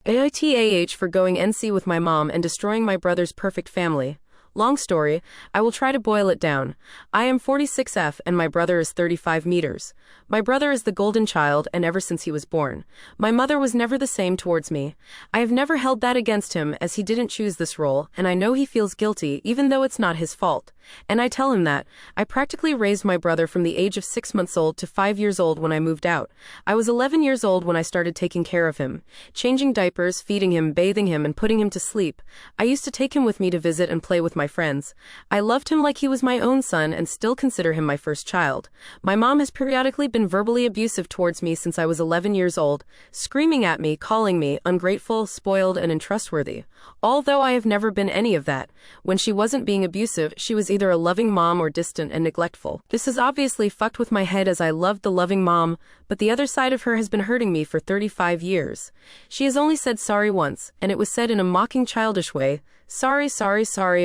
AITAH for going NC with my mom and destroying my brother's perfect family. Long story, I will try to boil it down. I am 46F and my brother is 35 meters. My brother is the golden child and ever since he was born. My mother was never the same towards me. I have never held that against him as he didn't choose this role and I know he feels guilty even though it's not his fault. And I tell him that. I practically raised my brother from the age of 6 months old to 5 years old when I moved out. I was 11 years old when I started taking care of him, changing diapers, feeding him, bathing him, and putting him to sleep. I used to take him with me to visit and play with my friends. I loved him like he was my own son and still consider him my first child. My mom has periodically been verbally abusive towards me since I was 11 years old, screaming at me, calling me ungrateful, spoiled, and untrustworthy. Although I have never been any of that. When she wasn't being abusive, she was either a loving mom or distant and neglectful. This has obviously fucked with my head as I loved the loving mom, but the other side of her has been hurting me for 35 years. She has only said sorry once, and it was said in a mocking, childish way. Sorry,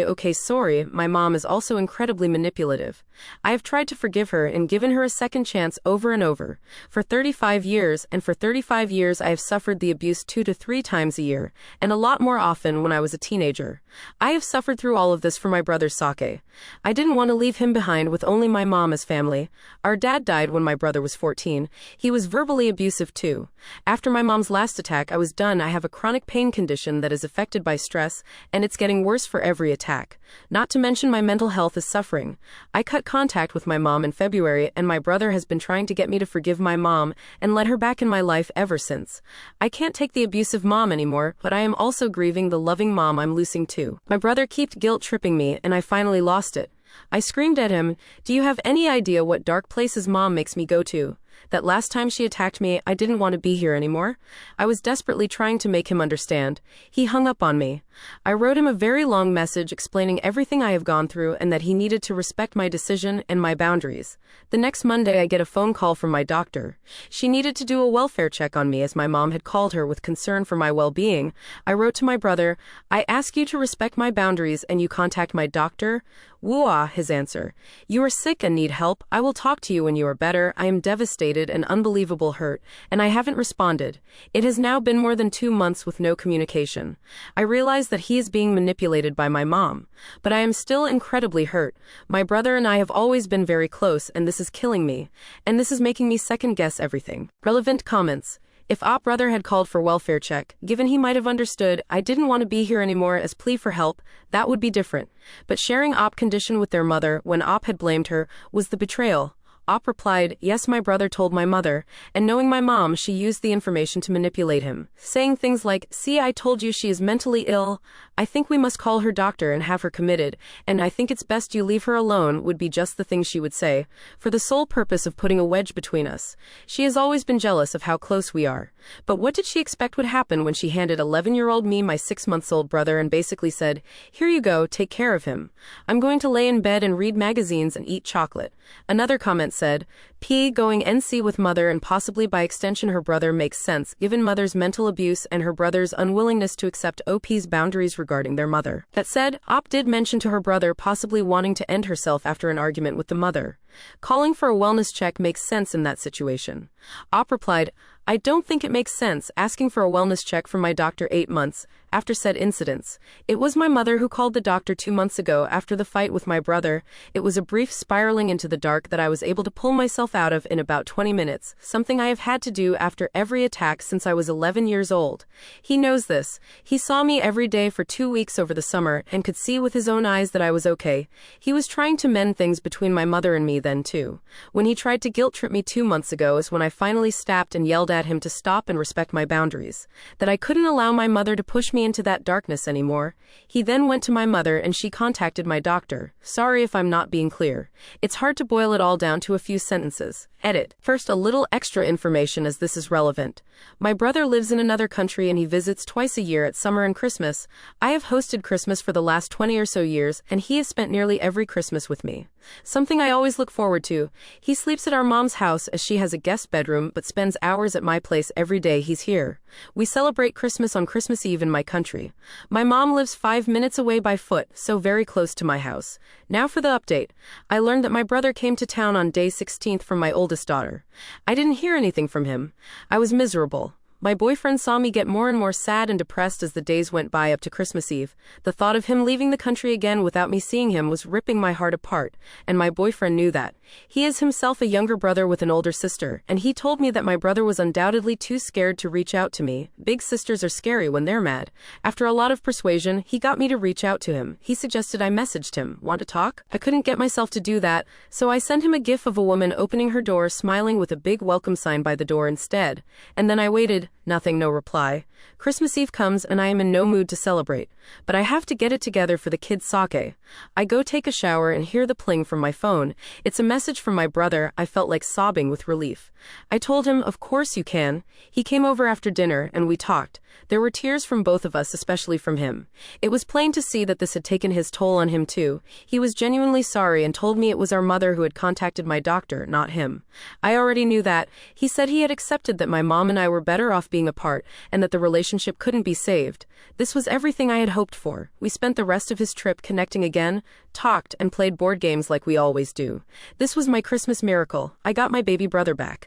okay, sorry. My mom is also incredibly manipulative. I have tried to forgive her and given her a second chance over and over. For 35 years, and for 35 years I have suffered the abuse 2 to 3 times a year, and a lot more often when I was a teenager. I have suffered through all of this for my brother Sake. I didn't want to leave him behind with only my mom as family. Our dad died when my brother was 14. He was verbally abusive too. After my mom's last attack, I was done. I have a chronic pain condition that is affected by stress, and it's getting worse for every attack. Not to mention my mental health is suffering. I cut contact with my mom in February, and my brother has been trying to get me to forgive my mom and let her back in my life ever since. I can't take the abusive mom anymore, but I am also grieving the loving mom I'm losing too. My brother kept guilt-tripping me, and I finally lost it. I screamed at him, "Do you have any idea what dark places mom makes me go to? That last time she attacked me, I didn't want to be here anymore." I was desperately trying to make him understand. He hung up on me. I wrote him a very long message explaining everything I have gone through and that he needed to respect my decision and my boundaries. The next Monday I get a phone call from my doctor. She needed to do a welfare check on me as my mom had called her with concern for my well-being. I wrote to my brother, "I ask you to respect my boundaries and you contact my doctor?" "Woo-ah," his answer. "You are sick and need help. I will talk to you when you are better. I am devastated and unbelievable hurt, and I haven't responded." It has now been more than 2 months with no communication. I realize that he is being manipulated by my mom, but I am still incredibly hurt. My brother and I have always been very close, and this is killing me, and this is making me second-guess everything. Relevant comments. If Op brother had called for welfare check, given he might have understood I didn't want to be here anymore as plea for help, that would be different. But sharing Op condition with their mother when Op had blamed her was the betrayal. Op replied, "Yes, my brother told my mother," and knowing my mom, she used the information to manipulate him, saying things like, "See, I told you she is mentally ill. I think we must call her doctor and have her committed, and I think it's best you leave her alone," would be just the things she would say, for the sole purpose of putting a wedge between us. She has always been jealous of how close we are. But what did she expect would happen when she handed 11-year-old me my 6-month-old brother and basically said, "Here you go, take care of him. I'm going to lay in bed and read magazines and eat chocolate." Another comment said, "P going NC with mother and possibly by extension her brother makes sense given mother's mental abuse and her brother's unwillingness to accept OP's boundaries regarding their mother." That said, Op did mention to her brother possibly wanting to end herself after an argument with the mother. Calling for a wellness check makes sense in that situation. Op replied, "I don't think it makes sense asking for a wellness check from my doctor 8 months after said incidents. It was my mother who called the doctor 2 months ago after the fight with my brother. It was a brief spiraling into the dark that I was able to pull myself out of in about 20 minutes, something I have had to do after every attack since I was 11 years old. He knows this. He saw me every day for 2 weeks over the summer and could see with his own eyes that I was okay. He was trying to mend things between my mother and me then too. When he tried to guilt-trip me 2 months ago is when I finally snapped and yelled at him to stop and respect my boundaries, that I couldn't allow my mother to push me into that darkness anymore. He then went to my mother and she contacted my doctor. Sorry if I'm not being clear. It's hard to boil it all down to a few sentences. Edit. First, a little extra information as this is relevant. My brother lives in another country and he visits twice a year at summer and Christmas. I have hosted Christmas for the last 20 or so years and he has spent nearly every Christmas with me. Something I always look forward to. He sleeps at our mom's house as she has a guest bedroom but spends hours at my place every day he's here. We celebrate Christmas on Christmas Eve in my country. My mom lives 5 minutes away by foot, so very close to my house. Now for the update. I learned that my brother came to town on day 16th from my oldest daughter. I didn't hear anything from him. I was miserable. My boyfriend saw me get more and more sad and depressed as the days went by up to Christmas Eve. The thought of him leaving the country again without me seeing him was ripping my heart apart, and my boyfriend knew that. He is himself a younger brother with an older sister, and he told me that my brother was undoubtedly too scared to reach out to me. Big sisters are scary when they're mad. After a lot of persuasion, he got me to reach out to him. He suggested I messaged him. Want to talk? I couldn't get myself to do that, so I sent him a gif of a woman opening her door smiling with a big welcome sign by the door instead. And then I waited. Nothing, no reply. Christmas Eve comes and I am in no mood to celebrate, but I have to get it together for the kids' sake. I go take a shower and hear the pling from my phone. It's a message from my brother. I felt like sobbing with relief. I told him, of course you can. He came over after dinner and we talked. There were tears from both of us, especially from him. It was plain to see that this had taken his toll on him too. He was genuinely sorry and told me it was our mother who had contacted my doctor, not him. I already knew that. He said he had accepted that my mom and I were better off being apart and that the relationship couldn't be saved. This was everything I had hoped for. We spent the rest of his trip connecting again, talked, and played board games like we always do. This was my Christmas miracle. I got my baby brother back.